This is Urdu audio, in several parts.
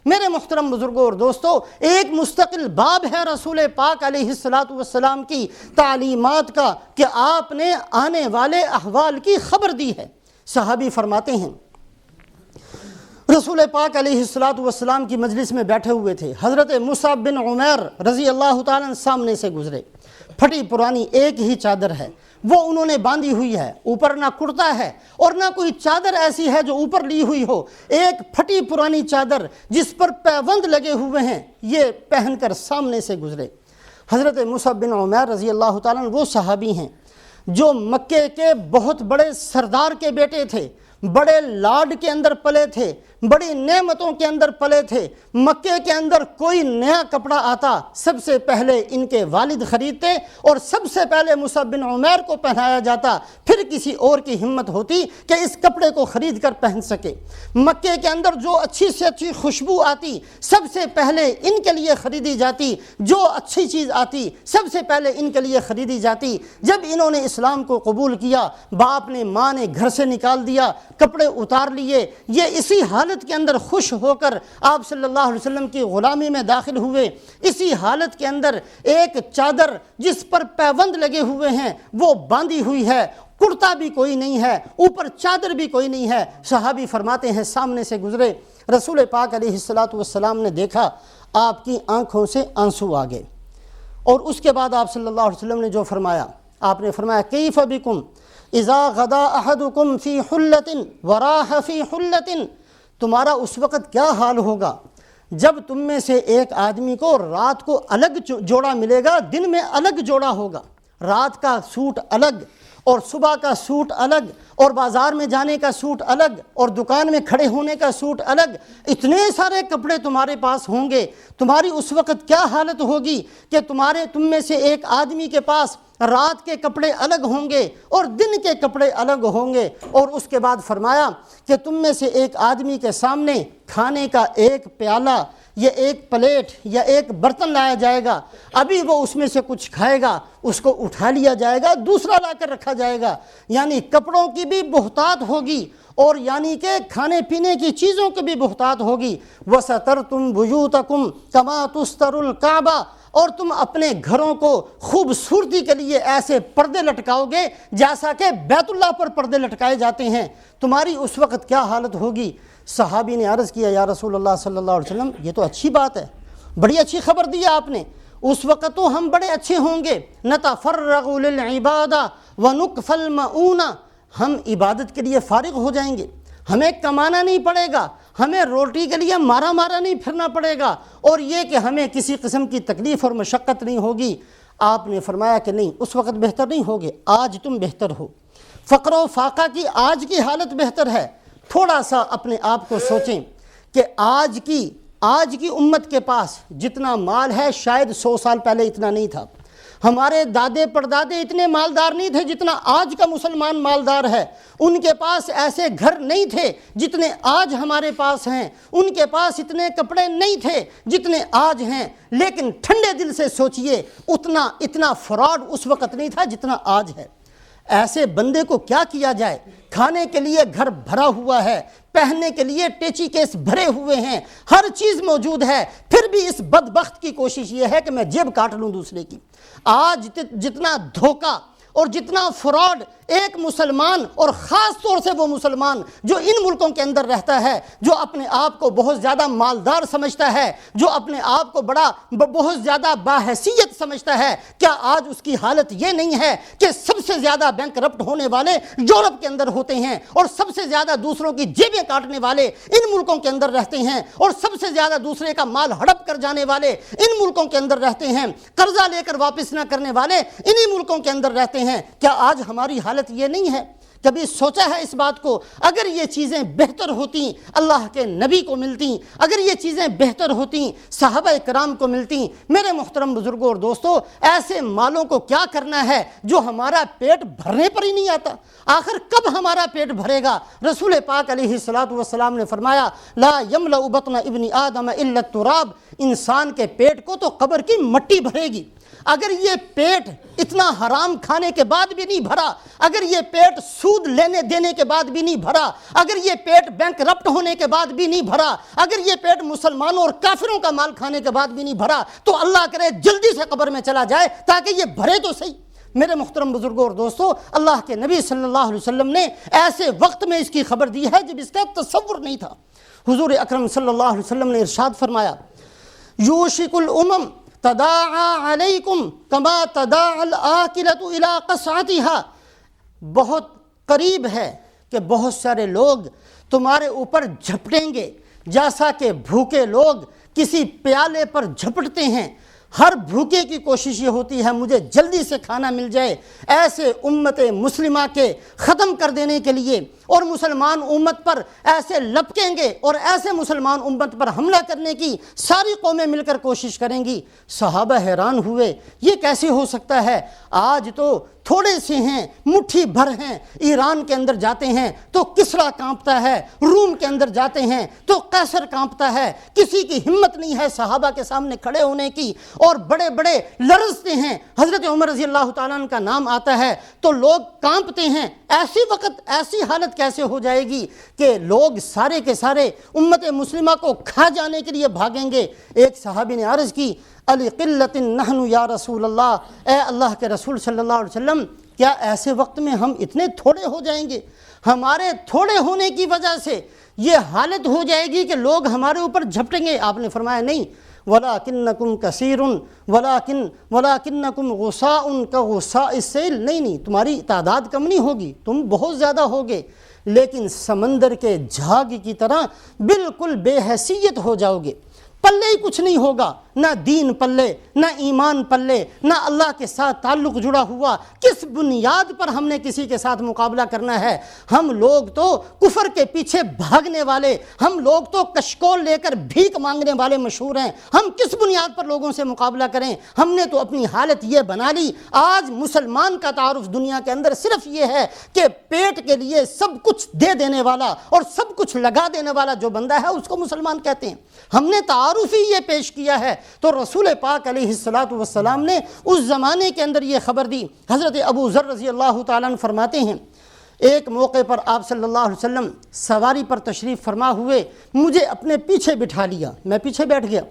میرے محترم بزرگوں اور دوستو، ایک مستقل باب ہے رسول پاک علیہ الصلاۃ والسلام کی تعلیمات کا کہ آپ نے آنے والے احوال کی خبر دی ہے۔ صحابی فرماتے ہیں رسول پاک علیہ الصلاۃ والسلام کی مجلس میں بیٹھے ہوئے تھے، حضرت مصعب بن عمیر رضی اللہ تعالیٰ عنہ سامنے سے گزرے، پھٹی پرانی ایک ہی چادر ہے، وہ انہوں نے باندھی ہوئی ہے، اوپر نہ کرتا ہے اور نہ کوئی چادر ایسی ہے جو اوپر لی ہوئی ہو، ایک پھٹی پرانی چادر جس پر پیوند لگے ہوئے ہیں، یہ پہن کر سامنے سے گزرے۔ حضرت مصعب بن عمیر رضی اللہ تعالیٰ عنہ وہ صحابی ہیں جو مکے کے بہت بڑے سردار کے بیٹے تھے، بڑے لاڈ کے اندر پلے تھے، بڑی نعمتوں کے اندر پلے تھے۔ مکے کے اندر کوئی نیا کپڑا آتا سب سے پہلے ان کے والد خریدتے اور سب سے پہلے مصعب بن عمیر کو پہنایا جاتا، پھر کسی اور کی ہمت ہوتی کہ اس کپڑے کو خرید کر پہن سکے۔ مکے کے اندر جو اچھی سے اچھی خوشبو آتی سب سے پہلے ان کے لیے خریدی جاتی، جو اچھی چیز آتی سب سے پہلے ان کے لیے خریدی جاتی۔ جب انہوں نے اسلام کو قبول کیا، باپ نے ماں نے گھر سے نکال دیا، کپڑے اتار لیے، یہ اسی حالت کے اندر خوش ہو کر آپ صلی اللہ علیہ وسلم کی غلامی میں داخل ہوئے۔ اسی حالت کے اندر ایک چادر جس پر پیوند لگے ہوئے ہیں وہ باندھی ہوئی ہے، کرتا بھی کوئی نہیں ہے، اوپر چادر بھی کوئی نہیں ہے۔ صحابی فرماتے ہیں سامنے سے گزرے، رسول پاک علیہ الصلاۃ والسلام نے دیکھا آپ کی آنکھوں سے آنسو آ گئے، اور اس کے بعد آپ صلی اللہ علیہ وسلم نے جو فرمایا، آپ نے فرمایا کیف بکم اذا غدا احدکم فی حلۃ وراح فی حلۃ، تمہارا اس وقت کیا حال ہوگا جب تم میں سے ایک آدمی کو رات کو الگ جوڑا ملے گا، دن میں الگ جوڑا ہوگا، رات کا سوٹ الگ اور صبح کا سوٹ الگ اور بازار میں جانے کا سوٹ الگ اور دکان میں کھڑے ہونے کا سوٹ الگ، اتنے سارے کپڑے تمہارے پاس ہوں گے، تمہاری اس وقت کیا حالت ہوگی کہ تم میں سے ایک آدمی کے پاس رات کے کپڑے الگ ہوں گے اور دن کے کپڑے الگ ہوں گے۔ اور اس کے بعد فرمایا کہ تم میں سے ایک آدمی کے سامنے کھانے کا ایک پیالہ یا ایک پلیٹ یا ایک برتن لایا جائے گا، ابھی وہ اس میں سے کچھ کھائے گا، اس کو اٹھا لیا جائے گا، دوسرا لا کر رکھا جائے گا، یعنی کپڑوں کی بھی بہتات ہوگی اور یعنی کہ کھانے پینے کی چیزوں کی بھی بہتات ہوگی۔ وَسَتَرْتُمْ بُيُوتَكُمْ كَمَا تُسْتَرُ الْكَعْبَةَ، اور تم اپنے گھروں کو خوبصورتی کے لیے ایسے پردے لٹکاؤ گے جیسا کہ بیت اللہ پر پردے لٹکائے جاتے ہیں، تمہاری اس وقت کیا حالت ہوگی؟ صحابی نے عرض کیا یا رسول اللہ صلی اللہ علیہ وسلم، یہ تو اچھی بات ہے، بڑی اچھی خبر دی آپ نے، اس وقت تو ہم بڑے اچھے ہوں گے، نتفرغ للعبادہ ونکفی المؤونہ، ہم عبادت کے لیے فارغ ہو جائیں گے، ہمیں کمانا نہیں پڑے گا، ہمیں روٹی کے لیے مارا نہیں پھرنا پڑے گا، اور یہ کہ ہمیں کسی قسم کی تکلیف اور مشقت نہیں ہوگی۔ آپ نے فرمایا کہ نہیں، اس وقت بہتر نہیں ہوگے، آج تم بہتر ہو، فقر و فاقہ کی آج کی حالت بہتر ہے۔ تھوڑا سا اپنے آپ کو سوچیں کہ آج کی امت کے پاس جتنا مال ہے شاید 100 سال پہلے اتنا نہیں تھا، ہمارے دادے پردادے اتنے مالدار نہیں تھے جتنا آج کا مسلمان مالدار ہے، ان کے پاس ایسے گھر نہیں تھے جتنے آج ہمارے پاس ہیں، ان کے پاس اتنے کپڑے نہیں تھے جتنے آج ہیں، لیکن ٹھنڈے دل سے سوچئے اتنا فراڈ اس وقت نہیں تھا جتنا آج ہے۔ ایسے بندے کو کیا کیا جائے؟ کھانے کے لیے گھر بھرا ہوا ہے، پہننے کے لیے ٹیچی کیس بھرے ہوئے ہیں، ہر چیز موجود ہے، پھر بھی اس بدبخت کی کوشش یہ ہے کہ میں جیب کاٹ لوں دوسرے کی۔ آج جتنا دھوکہ اور جتنا فراڈ ایک مسلمان، اور خاص طور سے وہ مسلمان جو ان ملکوں کے اندر رہتا ہے، جو اپنے آپ کو بہت زیادہ مالدار سمجھتا ہے، جو اپنے آپ کو بہت زیادہ باحیثیت سمجھتا ہے، کیا آج اس کی حالت یہ نہیں ہے کہ سب سے زیادہ بینک کرپٹ ہونے والے یورپ کے اندر ہوتے ہیں، اور سب سے زیادہ دوسروں کی جیبیں کاٹنے والے ان ملکوں کے اندر رہتے ہیں، اور سب سے زیادہ دوسرے کا مال ہڑپ کر جانے والے ان ملکوں کے اندر رہتے ہیں، قرضہ لے کر واپس نہ کرنے والے انہی ملکوں کے اندر رہتے ہیں؟ کیا آج ہماری حالت یہ نہیں ہے؟ کبھی سوچا ہے اس بات کو؟ اگر یہ چیزیں بہتر ہوتیں اللہ کے نبی کو ملتیں، اگر یہ چیزیں بہتر ہوتیں صحابہ کرام کو ملتیں، میرے محترم بزرگوں اور دوستوں، ایسے مالوں کو کیا کرنا ہے جو ہمارا پیٹ بھرنے پر ہی نہیں آتا؟ آخر کب ہمارا پیٹ بھرے گا؟ رسول پاک علیہ الصلاۃ والسلام نے فرمایا لا یملأ بطن ابن آدم الا التراب، انسان کے پیٹ کو تو قبر کی مٹی بھرے گی۔ اگر یہ پیٹ اتنا حرام کھانے کے بعد بھی نہیں بھرا، اگر یہ پیٹ سود لینے دینے کے بعد بھی نہیں بھرا، اگر یہ پیٹ بینک رپٹ ہونے کے بعد بھی نہیں بھرا، اگر یہ پیٹ مسلمانوں اور کافروں کا مال کھانے کے بعد بھی نہیں بھرا، تو اللہ کرے جلدی سے قبر میں چلا جائے تاکہ یہ بھرے تو صحیح۔ میرے محترم بزرگوں اور دوستو، اللہ کے نبی صلی اللہ علیہ وسلم نے ایسے وقت میں اس کی خبر دی ہے جب اس کا تصور نہیں تھا۔ حضور اکرم صلی اللہ علیہ وسلم نے ارشاد فرمایا، یوشک الامم تداعی علیکم کما تداعی الآکلۃ الی قصعتها، بہت قریب ہے کہ بہت سارے لوگ تمہارے اوپر جھپٹیں گے جیسا کہ بھوکے لوگ کسی پیالے پر جھپٹتے ہیں۔ ہر بھوکے کی کوشش یہ ہوتی ہے مجھے جلدی سے کھانا مل جائے۔ ایسے امت مسلمہ کے ختم کر دینے کے لیے اور مسلمان امت پر ایسے لپکیں گے اور ایسے مسلمان امت پر حملہ کرنے کی ساری قومیں مل کر کوشش کریں گی۔ صحابہ حیران ہوئے، یہ کیسے ہو سکتا ہے؟ آج تو تھوڑے سے ہیں، مٹھی بھر ہیں۔ ایران کے اندر جاتے ہیں تو کسریٰ کانپتا ہے، روم کے اندر جاتے ہیں تو قیصر کانپتا ہے۔ کسی کی ہمت نہیں ہے صحابہ کے سامنے کھڑے ہونے کی، اور بڑے بڑے لرزتے ہیں۔ حضرت عمر رضی اللہ تعالیٰ عنہ کا نام آتا ہے تو لوگ کانپتے ہیں۔ ایسی وقت ایسی حالت کیسے ہو جائے گی کہ لوگ سارے کے سارے امت مسلمہ کو کھا جانے کے لیے بھاگیں گے؟ ایک صحابی نے عرض کی، علی قلت نحن یا رسول اللہ، اے اللہ کے رسول صلی اللہ علیہ وسلم، کیا ایسے وقت میں ہم اتنے تھوڑے ہو جائیں گے؟ ہمارے تھوڑے ہونے کی وجہ سے یہ حالت ہو جائے گی کہ لوگ ہمارے اوپر جھپٹیں گے؟ آپ نے فرمایا نہیں، وَلَكِنَّكُمْ كَثِيرٌ وَلَكِنَّكُمْ غُصَاءٌ كَغُصَاءِ السَّيْلِ، نہیں تمہاری تعداد کم نہیں ہوگی، تم بہت زیادہ ہوگے، لیکن سمندر کے جھاگ کی طرح بالکل بے حیثیت ہو جاؤ گے۔ پلے ہی کچھ نہیں ہوگا، نہ دین پلے، نہ ایمان پلے، نہ اللہ کے ساتھ تعلق جڑا ہوا۔ کس بنیاد پر ہم نے کسی کے ساتھ مقابلہ کرنا ہے؟ ہم لوگ تو کفر کے پیچھے بھاگنے والے، ہم لوگ تو کشکول لے کر بھیک مانگنے والے مشہور ہیں۔ ہم کس بنیاد پر لوگوں سے مقابلہ کریں؟ ہم نے تو اپنی حالت یہ بنا لی۔ آج مسلمان کا تعارف دنیا کے اندر صرف یہ ہے کہ پیٹ کے لیے سب کچھ دے دینے والا اور سب کچھ لگا دینے والا جو بندہ ہے اس کو مسلمان کہتے ہیں۔ ہم نے تعارف ہی یہ پیش کیا ہے۔ تو رسول پاک علیہ السلام نے اس زمانے کے اندر یہ خبر دی۔ حضرت ابو ذر رضی اللہ تعالیٰ عنہ فرماتے ہیں، ایک موقع پر آپ صلی اللہ علیہ وسلم سواری پر تشریف فرما ہوئے، مجھے اپنے پیچھے بٹھا لیا، میں پیچھے بیٹھ گیا،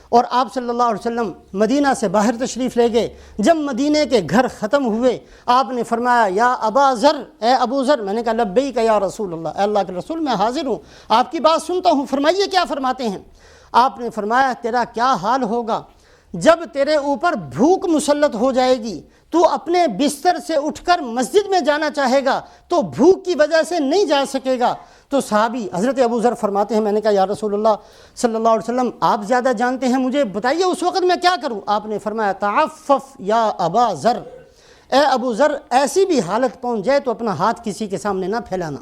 اور آپ صلی اللہ علیہ وسلم مدینہ سے باہر تشریف لے گئے۔ جب مدینہ کے گھر ختم ہوئے، آپ نے فرمایا، یا ابا ذر، اے ابو ذر۔ میں نے کہا لبیک یا رسول اللہ، اے اللہ کے رسول میں حاضر ہوں، آپ کی بات سنتا ہوں، فرمائیے کیا فرماتے ہیں؟ آپ نے فرمایا، تیرا کیا حال ہوگا جب تیرے اوپر بھوک مسلط ہو جائے گی، تو اپنے بستر سے اٹھ کر مسجد میں جانا چاہے گا تو بھوک کی وجہ سے نہیں جا سکے گا۔ تو صحابی حضرت ابو ذر فرماتے ہیں، میں نے کہا یا رسول اللہ صلی اللہ علیہ وسلم، آپ زیادہ جانتے ہیں، مجھے بتائیے اس وقت میں کیا کروں؟ آپ نے فرمایا، تعفف یا ابا ذر، اے ابو ذر، ایسی بھی حالت پہنچ جائے تو اپنا ہاتھ کسی کے سامنے نہ پھیلانا،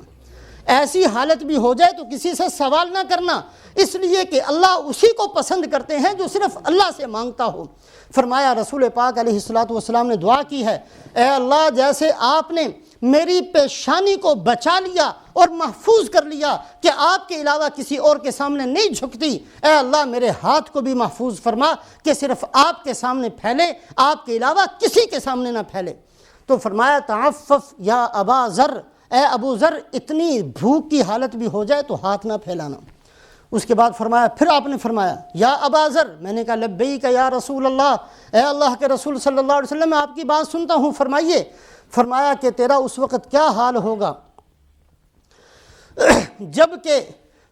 ایسی حالت بھی ہو جائے تو کسی سے سوال نہ کرنا، اس لیے کہ اللہ اسی کو پسند کرتے ہیں جو صرف اللہ سے مانگتا ہو۔ فرمایا رسول پاک علیہ السلام نے دعا کی ہے، اے اللہ، جیسے آپ نے میری پیشانی کو بچا لیا اور محفوظ کر لیا کہ آپ کے علاوہ کسی اور کے سامنے نہیں جھکتی، اے اللہ میرے ہاتھ کو بھی محفوظ فرما کہ صرف آپ کے سامنے پھیلے، آپ کے علاوہ کسی کے سامنے نہ پھیلے۔ تو فرمایا، تعفف یا ابا ذر، اے ابو ذر، اتنی بھوک کی حالت بھی ہو جائے تو ہاتھ نہ پھیلانا۔ اس کے بعد فرمایا، پھر آپ نے فرمایا، یا ابا ذر۔ میں نے کہا لبیک یا رسول اللہ، اے اللہ کے رسول صلی اللہ علیہ وسلم، میں آپ کی بات سنتا ہوں، فرمائیے۔ فرمایا کہ تیرا اس وقت کیا حال ہوگا جب کہ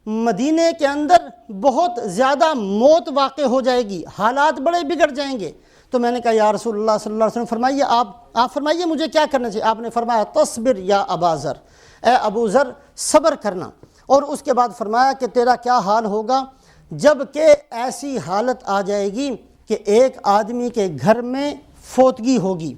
مدینہ کے اندر بہت زیادہ موت واقع ہو جائے گی، حالات بڑے بگڑ جائیں گے۔ تو میں نے کہا یا رسول اللہ صلی اللہ علیہ وسلم، فرمائیے، آپ فرمائیے مجھے کیا کرنا چاہیے؟ آپ نے فرمایا، تصبر یا ابا ذر، اے ابو ذر صبر کرنا۔ اور اس کے بعد فرمایا کہ تیرا کیا حال ہوگا جب کہ ایسی حالت آ جائے گی کہ ایک آدمی کے گھر میں فوتگی ہوگی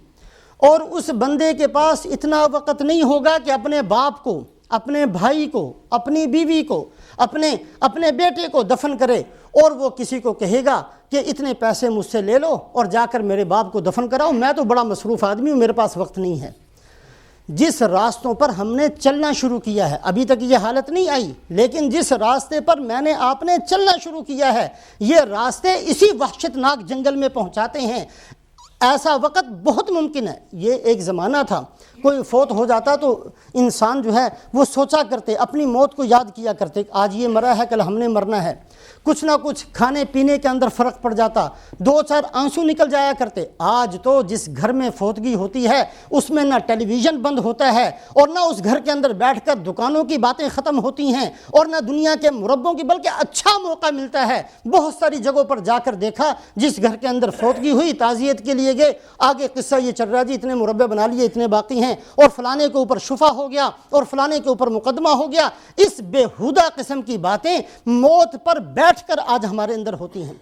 اور اس بندے کے پاس اتنا وقت نہیں ہوگا کہ اپنے باپ کو، اپنے بھائی کو، اپنی بیوی کو، اپنے بیٹے کو دفن کرے، اور وہ کسی کو کہے گا کہ اتنے پیسے مجھ سے لے لو اور جا کر میرے باپ کو دفن کراؤ، میں تو بڑا مصروف آدمی ہوں، میرے پاس وقت نہیں ہے۔ جس راستوں پر ہم نے چلنا شروع کیا ہے، ابھی تک یہ حالت نہیں آئی، لیکن جس راستے پر میں نے آپ نے چلنا شروع کیا ہے، یہ راستے اسی وحشت ناک جنگل میں پہنچاتے ہیں۔ ایسا وقت بہت ممکن ہے، یہ ایک زمانہ تھا، کوئی فوت ہو جاتا تو انسان جو ہے وہ سوچا کرتے، اپنی موت کو یاد کیا کرتے، آج یہ مرا ہے کل ہم نے مرنا ہے، کچھ نہ کچھ کھانے پینے کے اندر فرق پڑ جاتا، 2-4 آنسو نکل جایا کرتے۔ آج تو جس گھر میں فوتگی ہوتی ہے اس میں نہ ٹیلی ویژن بند ہوتا ہے، اور نہ اس گھر کے اندر بیٹھ کر دکانوں کی باتیں ختم ہوتی ہیں، اور نہ دنیا کے مربوں کی، بلکہ اچھا موقع ملتا ہے۔ بہت ساری جگہوں پر جا کر دیکھا، جس گھر کے اندر فوتگی ہوئی تعزیت کے لیے گئے، آگے قصہ یہ چل رہا جی اتنے مربے بنا لیے، اتنے باقی ہیں، اور فلانے کے اوپر شفا ہو گیا، اور فلانے کے اوپر مقدمہ ہو گیا۔ اس بےہودہ قسم کی باتیں موت پر بیٹھ کر آج ہمارے اندر ہوتی ہیں۔